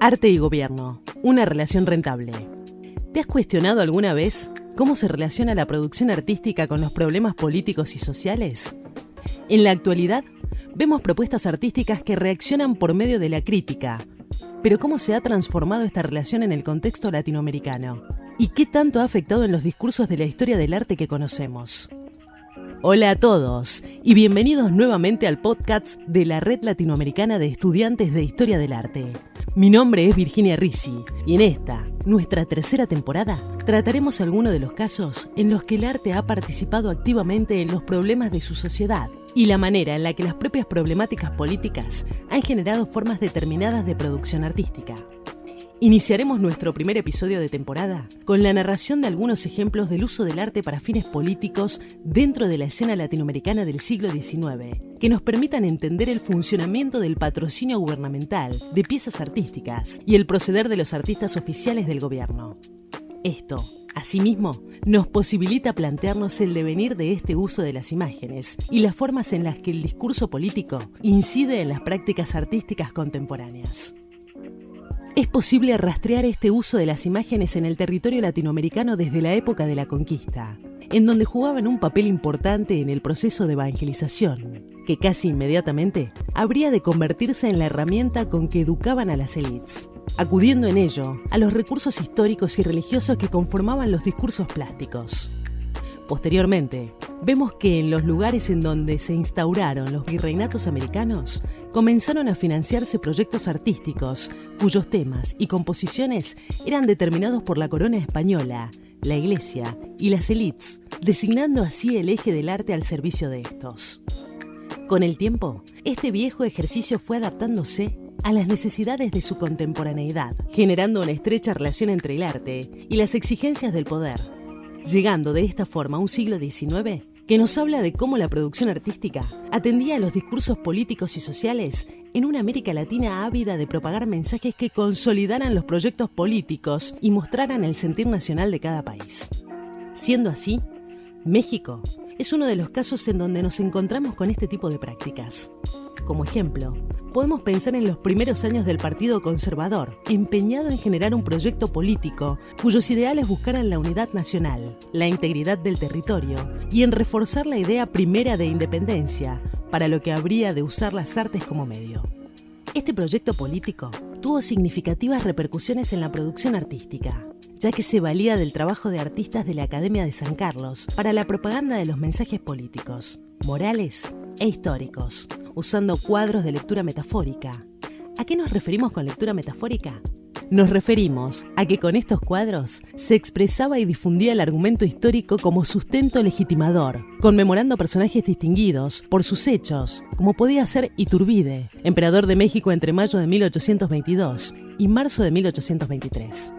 Arte y gobierno, una relación rentable. ¿Te has cuestionado alguna vez cómo se relaciona la producción artística con los problemas políticos y sociales? En la actualidad, vemos propuestas artísticas que reaccionan por medio de la crítica. Pero ¿cómo se ha transformado esta relación en el contexto latinoamericano? ¿Y qué tanto ha afectado en los discursos de la historia del arte que conocemos? Hola a todos y bienvenidos nuevamente al podcast de la Red Latinoamericana de Estudiantes de Historia del Arte. Mi nombre es Virginia Risi y en esta, nuestra tercera temporada, trataremos algunos de los casos en los que el arte ha participado activamente en los problemas de su sociedad y la manera en la que las propias problemáticas políticas han generado formas determinadas de producción artística. Iniciaremos nuestro primer episodio de temporada con la narración de algunos ejemplos del uso del arte para fines políticos dentro de la escena latinoamericana del siglo XIX, que nos permitan entender el funcionamiento del patrocinio gubernamental de piezas artísticas y el proceder de los artistas oficiales del gobierno. Esto, asimismo, nos posibilita plantearnos el devenir de este uso de las imágenes y las formas en las que el discurso político incide en las prácticas artísticas contemporáneas. Es posible rastrear este uso de las imágenes en el territorio latinoamericano desde la época de la conquista, en donde jugaban un papel importante en el proceso de evangelización, que casi inmediatamente habría de convertirse en la herramienta con que educaban a las élites, acudiendo en ello a los recursos históricos y religiosos que conformaban los discursos plásticos. Posteriormente, vemos que en los lugares en donde se instauraron los virreinatos americanos, comenzaron a financiarse proyectos artísticos cuyos temas y composiciones eran determinados por la corona española, la iglesia y las élites, designando así el eje del arte al servicio de estos. Con el tiempo, este viejo ejercicio fue adaptándose a las necesidades de su contemporaneidad, generando una estrecha relación entre el arte y las exigencias del poder, llegando de esta forma a un siglo XIX que nos habla de cómo la producción artística atendía a los discursos políticos y sociales en una América Latina ávida de propagar mensajes que consolidaran los proyectos políticos y mostraran el sentir nacional de cada país. Siendo así, México es uno de los casos en donde nos encontramos con este tipo de prácticas. Como ejemplo, podemos pensar en los primeros años del Partido Conservador, empeñado en generar un proyecto político cuyos ideales buscaran la unidad nacional, la integridad del territorio y en reforzar la idea primera de independencia, para lo que habría de usar las artes como medio. Este proyecto político tuvo significativas repercusiones en la producción artística, ya que se valía del trabajo de artistas de la Academia de San Carlos para la propaganda de los mensajes políticos, morales e históricos, usando cuadros de lectura metafórica. ¿A qué nos referimos con lectura metafórica? Nos referimos a que con estos cuadros se expresaba y difundía el argumento histórico como sustento legitimador, conmemorando personajes distinguidos por sus hechos, como podía ser Iturbide, emperador de México entre mayo de 1822 y marzo de 1823.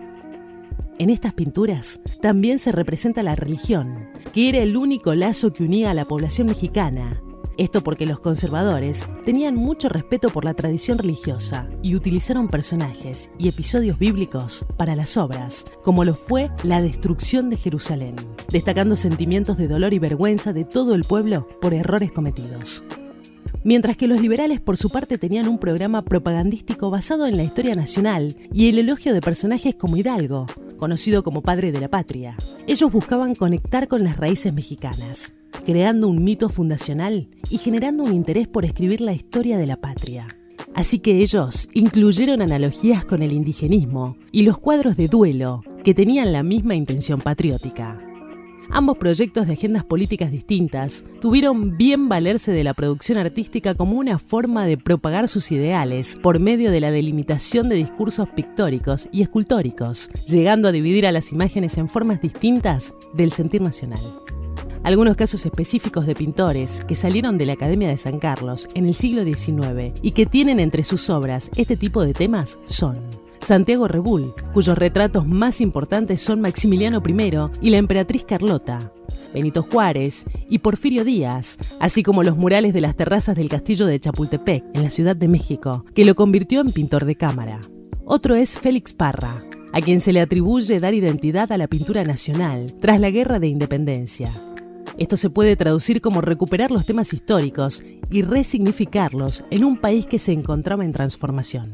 En estas pinturas también se representa la religión, que era el único lazo que unía a la población mexicana. Esto porque los conservadores tenían mucho respeto por la tradición religiosa y utilizaron personajes y episodios bíblicos para las obras, como lo fue la destrucción de Jerusalén, destacando sentimientos de dolor y vergüenza de todo el pueblo por errores cometidos. Mientras que los liberales por su parte tenían un programa propagandístico basado en la historia nacional y el elogio de personajes como Hidalgo, conocido como padre de la patria. Ellos buscaban conectar con las raíces mexicanas, creando un mito fundacional y generando un interés por escribir la historia de la patria. Así que ellos incluyeron analogías con el indigenismo y los cuadros de duelo, que tenían la misma intención patriótica. Ambos proyectos de agendas políticas distintas tuvieron bien valerse de la producción artística como una forma de propagar sus ideales por medio de la delimitación de discursos pictóricos y escultóricos, llegando a dividir a las imágenes en formas distintas del sentir nacional. Algunos casos específicos de pintores que salieron de la Academia de San Carlos en el siglo XIX y que tienen entre sus obras este tipo de temas son Santiago Rebull, cuyos retratos más importantes son Maximiliano I y la emperatriz Carlota, Benito Juárez y Porfirio Díaz, así como los murales de las terrazas del castillo de Chapultepec, en la Ciudad de México, que lo convirtió en pintor de cámara. Otro es Félix Parra, a quien se le atribuye dar identidad a la pintura nacional tras la Guerra de Independencia. Esto se puede traducir como recuperar los temas históricos y resignificarlos en un país que se encontraba en transformación.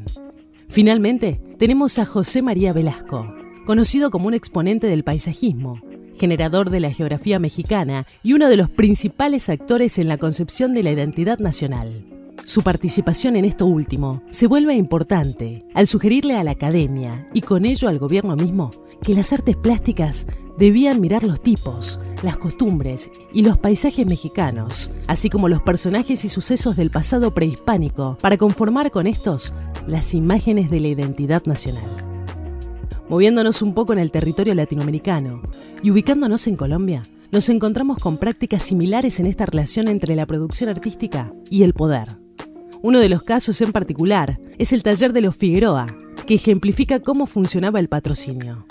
Finalmente, tenemos a José María Velasco, conocido como un exponente del paisajismo, generador de la geografía mexicana y uno de los principales actores en la concepción de la identidad nacional. Su participación en esto último se vuelve importante al sugerirle a la academia, y con ello al gobierno mismo, que las artes plásticas debían mirar los tipos, las costumbres y los paisajes mexicanos, así como los personajes y sucesos del pasado prehispánico, para conformar con estos las imágenes de la identidad nacional. Moviéndonos un poco en el territorio latinoamericano y ubicándonos en Colombia, nos encontramos con prácticas similares en esta relación entre la producción artística y el poder. Uno de los casos en particular es el taller de los Figueroa, que ejemplifica cómo funcionaba el patrocinio.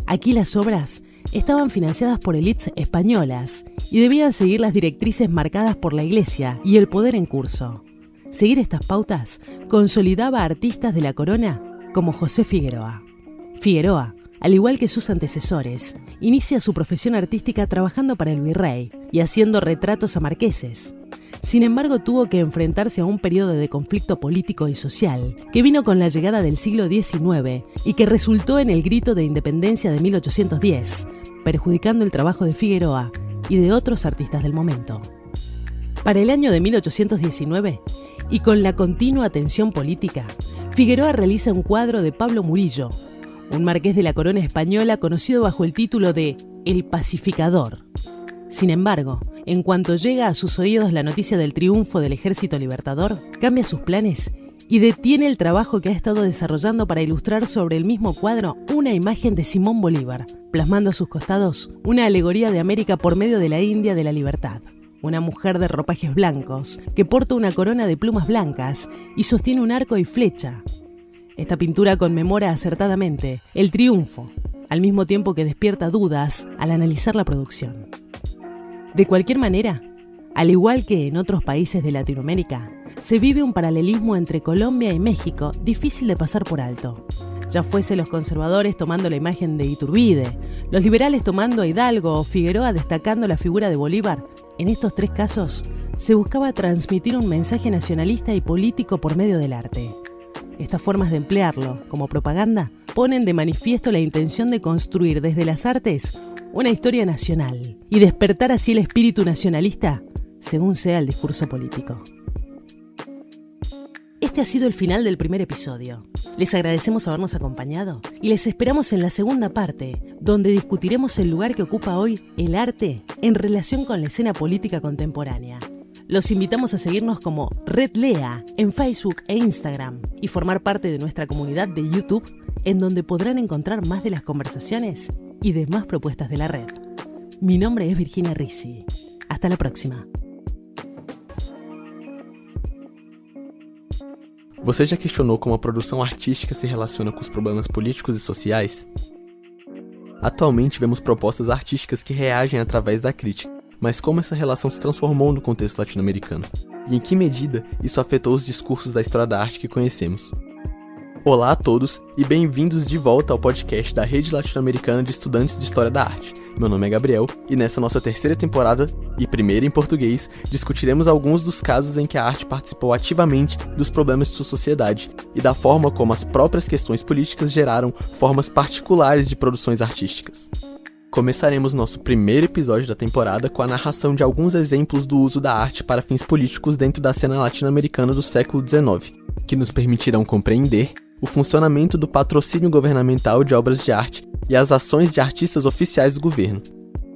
Aquí las obras estaban financiadas por élites españolas y debían seguir las directrices marcadas por la Iglesia y el poder en curso. Seguir estas pautas consolidaba a artistas de la corona como José Figueroa. Figueroa, al igual que sus antecesores, inicia su profesión artística trabajando para el virrey y haciendo retratos a marqueses. Sin embargo, tuvo que enfrentarse a un periodo de conflicto político y social que vino con la llegada del siglo XIX y que resultó en el Grito de Independencia de 1810, perjudicando el trabajo de Figueroa y de otros artistas del momento. Para el año de 1819, y con la continua tensión política, Figueroa realiza un cuadro de Pablo Murillo, un marqués de la corona española conocido bajo el título de El Pacificador. Sin embargo, en cuanto llega a sus oídos la noticia del triunfo del Ejército Libertador, cambia sus planes y detiene el trabajo que ha estado desarrollando para ilustrar sobre el mismo cuadro una imagen de Simón Bolívar, plasmando a sus costados una alegoría de América por medio de la India de la libertad. Una mujer de ropajes blancos, que porta una corona de plumas blancas y sostiene un arco y flecha. Esta pintura conmemora acertadamente el triunfo, al mismo tiempo que despierta dudas al analizar la producción. De cualquier manera, al igual que en otros países de Latinoamérica, se vive un paralelismo entre Colombia y México difícil de pasar por alto. Ya fuese los conservadores tomando la imagen de Iturbide, los liberales tomando a Hidalgo o Figueroa destacando la figura de Bolívar, en estos tres casos se buscaba transmitir un mensaje nacionalista y político por medio del arte. Estas formas de emplearlo como propaganda ponen de manifiesto la intención de construir desde las artes una historia nacional y despertar así el espíritu nacionalista, según sea el discurso político. Este ha sido el final del primer episodio. Les agradecemos habernos acompañado y les esperamos en la segunda parte, donde discutiremos el lugar que ocupa hoy el arte en relación con la escena política contemporánea. Los invitamos a seguirnos como Red Lea en Facebook e Instagram y formar parte de nuestra comunidad de YouTube, en donde podrán encontrar más de las conversaciones y demás propuestas de la red. Mi nombre es Virginia Risi. Hasta la próxima. Você já questionou como a produção artística se relaciona com os problemas políticos e sociais? Atualmente vemos propostas artísticas que reagem através da crítica, mas como essa relação se transformou no contexto latino-americano? E em que medida isso afetou os discursos da história da arte que conhecemos? Olá a todos e bem-vindos de volta ao podcast da Rede Latino-Americana de Estudantes de História da Arte. Meu nome é Gabriel e nessa nossa terceira temporada, e primeira em português, discutiremos alguns dos casos em que a arte participou ativamente dos problemas de sua sociedade e da forma como as próprias questões políticas geraram formas particulares de produções artísticas. Começaremos nosso primeiro episódio da temporada com a narração de alguns exemplos do uso da arte para fins políticos dentro da cena latino-americana do século XIX, que nos permitirão compreender o funcionamento do patrocínio governamental de obras de arte e as ações de artistas oficiais do governo.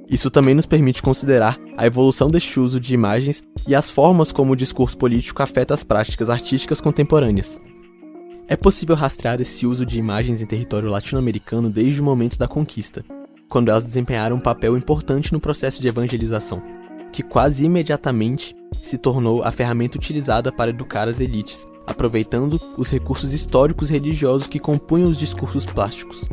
Isso também nos permite considerar a evolução deste uso de imagens e as formas como o discurso político afeta as práticas artísticas contemporâneas. É possível rastrear esse uso de imagens em território latino-americano desde o momento da conquista, quando elas desempenharam um papel importante no processo de evangelização, que quase imediatamente se tornou a ferramenta utilizada para educar as elites, aproveitando os recursos históricos e religiosos que compunham os discursos plásticos.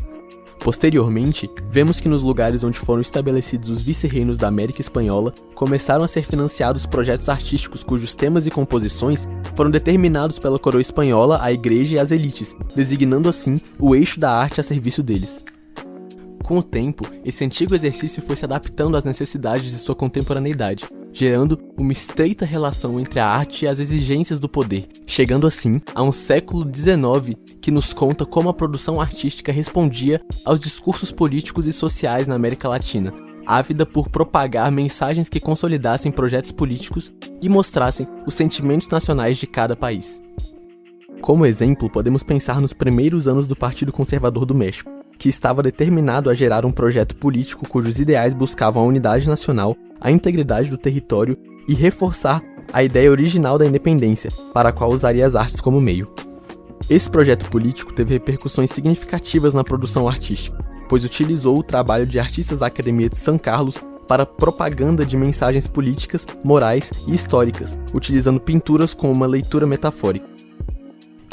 Posteriormente, vemos que nos lugares onde foram estabelecidos os vice-reinos da América Espanhola, começaram a ser financiados projetos artísticos cujos temas e composições foram determinados pela coroa espanhola, a igreja e as elites, designando assim o eixo da arte a serviço deles. Com o tempo, esse antigo exercício foi se adaptando às necessidades de sua contemporaneidade, gerando uma estreita relação entre a arte e as exigências do poder, chegando assim a um século XIX que nos conta como a produção artística respondia aos discursos políticos e sociais na América Latina, ávida por propagar mensagens que consolidassem projetos políticos e mostrassem os sentimentos nacionais de cada país. Como exemplo, podemos pensar nos primeiros anos do Partido Conservador do México, que estava determinado a gerar um projeto político cujos ideais buscavam a unidade nacional, a integridade do território e reforçar a ideia original da independência, para a qual usaria as artes como meio. Esse projeto político teve repercussões significativas na produção artística, pois utilizou o trabalho de artistas da Academia de São Carlos para propaganda de mensagens políticas, morais e históricas, utilizando pinturas com uma leitura metafórica.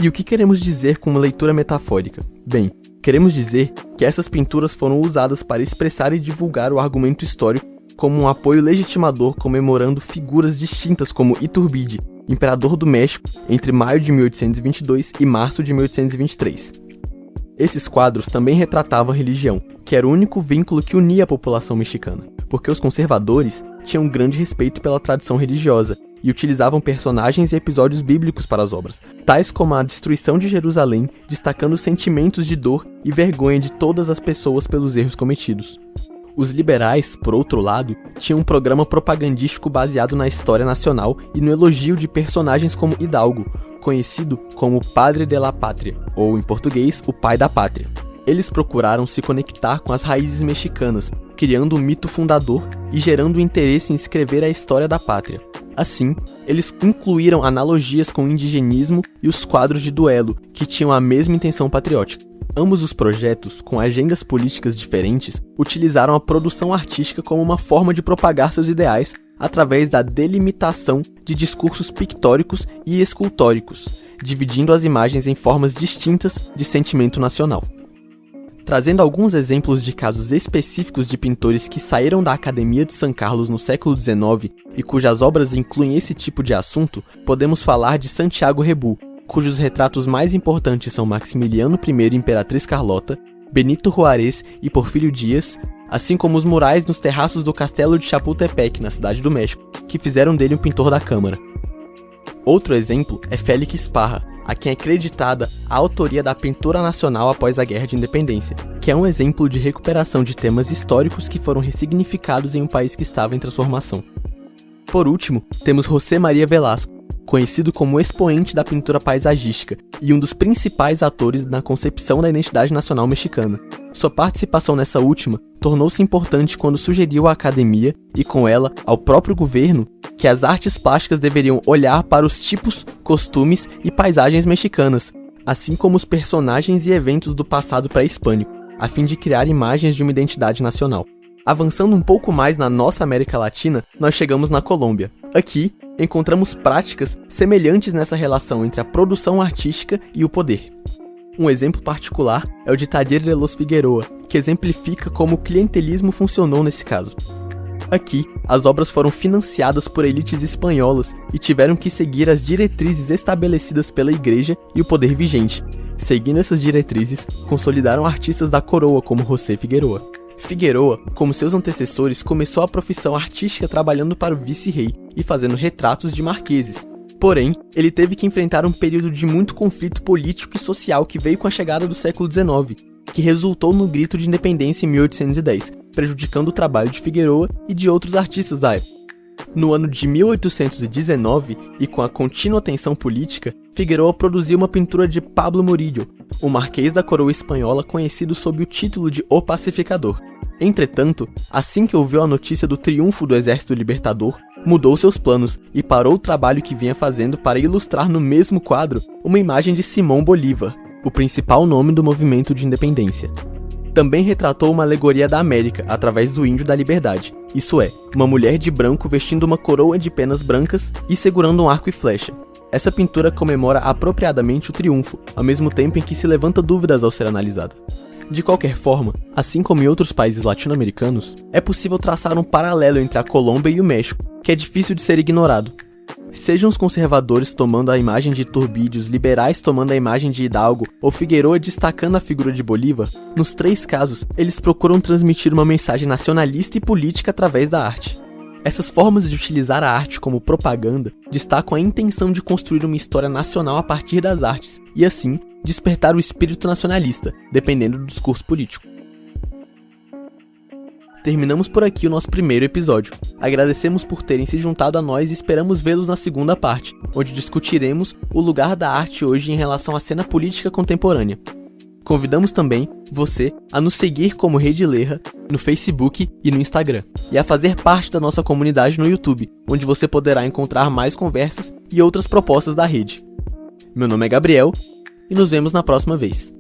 E o que queremos dizer com uma leitura metafórica? Bem, queremos dizer que essas pinturas foram usadas para expressar e divulgar o argumento histórico como um apoio legitimador comemorando figuras distintas como Iturbide, imperador do México, entre maio de 1822 e março de 1823. Esses quadros também retratavam a religião, que era o único vínculo que unia a população mexicana, porque os conservadores tinham um grande respeito pela tradição religiosa e utilizavam personagens e episódios bíblicos para as obras, tais como a destruição de Jerusalém, destacando os sentimentos de dor e vergonha de todas as pessoas pelos erros cometidos. Os liberais, por outro lado, tinham um programa propagandístico baseado na história nacional e no elogio de personagens como Hidalgo, conhecido como Padre de la Pátria, ou em português, o Pai da Pátria. Eles procuraram se conectar com as raízes mexicanas, criando um mito fundador e gerando interesse em escrever a história da pátria. Assim, eles incluíram analogias com o indigenismo e os quadros de duelo, que tinham a mesma intenção patriótica. Ambos os projetos, com agendas políticas diferentes, utilizaram a produção artística como uma forma de propagar seus ideais através da delimitação de discursos pictóricos e escultóricos, dividindo as imagens em formas distintas de sentimento nacional. Trazendo alguns exemplos de casos específicos de pintores que saíram da Academia de São Carlos no século XIX e cujas obras incluem esse tipo de assunto, podemos falar de Santiago Rebu, cujos retratos mais importantes são Maximiliano I e Imperatriz Carlota, Benito Juárez e Porfírio Dias, assim como os murais nos terraços do Castelo de Chapultepec, na Cidade do México, que fizeram dele um pintor da Câmara. Outro exemplo é Félix Parra, a quem é creditada a autoria da pintura nacional após a Guerra de Independência, que é um exemplo de recuperação de temas históricos que foram ressignificados em um país que estava em transformação. Por último, temos José Maria Velasco, conhecido como expoente da pintura paisagística e um dos principais atores na concepção da identidade nacional mexicana. Sua participação nessa última tornou-se importante quando sugeriu à academia, e com ela ao próprio governo, que as artes plásticas deveriam olhar para os tipos, costumes e paisagens mexicanas, assim como os personagens e eventos do passado pré-hispânico, a fim de criar imagens de uma identidade nacional. Avançando um pouco mais na nossa América Latina, nós chegamos na Colômbia. Aqui, encontramos práticas semelhantes nessa relação entre a produção artística e o poder. Um exemplo particular é o de Taller de los Figueroa, que exemplifica como o clientelismo funcionou nesse caso. Aqui, as obras foram financiadas por elites espanholas e tiveram que seguir as diretrizes estabelecidas pela igreja e o poder vigente. Seguindo essas diretrizes, consolidaram artistas da coroa como José Figueroa. Figueroa, como seus antecessores, começou a profissão artística trabalhando para o vice-rei e fazendo retratos de marqueses. Porém, ele teve que enfrentar um período de muito conflito político e social que veio com a chegada do século XIX, que resultou no Grito de Independência em 1810, prejudicando o trabalho de Figueroa e de outros artistas da época. No ano de 1819, e com a contínua tensão política, Figueroa produziu uma pintura de Pablo Murillo, o marquês da coroa espanhola conhecido sob o título de O Pacificador. Entretanto, assim que ouviu a notícia do triunfo do Exército Libertador, mudou seus planos e parou o trabalho que vinha fazendo para ilustrar no mesmo quadro uma imagem de Simão Bolívar, o principal nome do movimento de independência. Também retratou uma alegoria da América através do Índio da Liberdade, isso é, uma mulher de branco vestindo uma coroa de penas brancas e segurando um arco e flecha. Essa pintura comemora apropriadamente o triunfo, ao mesmo tempo em que se levanta dúvidas ao ser analisada. De qualquer forma, assim como em outros países latino-americanos, é possível traçar um paralelo entre a Colômbia e o México, que é difícil de ser ignorado. Sejam os conservadores tomando a imagem de Iturbide, os liberais tomando a imagem de Hidalgo, ou Figueroa destacando a figura de Bolívar, nos três casos, eles procuram transmitir uma mensagem nacionalista e política através da arte. Essas formas de utilizar a arte como propaganda destacam a intenção de construir uma história nacional a partir das artes e, assim, despertar o espírito nacionalista, dependendo do discurso político. Terminamos por aqui o nosso primeiro episódio. Agradecemos por terem se juntado a nós e esperamos vê-los na segunda parte, onde discutiremos o lugar da arte hoje em relação à cena política contemporânea. Convidamos também você a nos seguir como Rede Lerra no Facebook e no Instagram, e a fazer parte da nossa comunidade no YouTube, onde você poderá encontrar mais conversas e outras propostas da rede. Meu nome é Gabriel e nos vemos na próxima vez.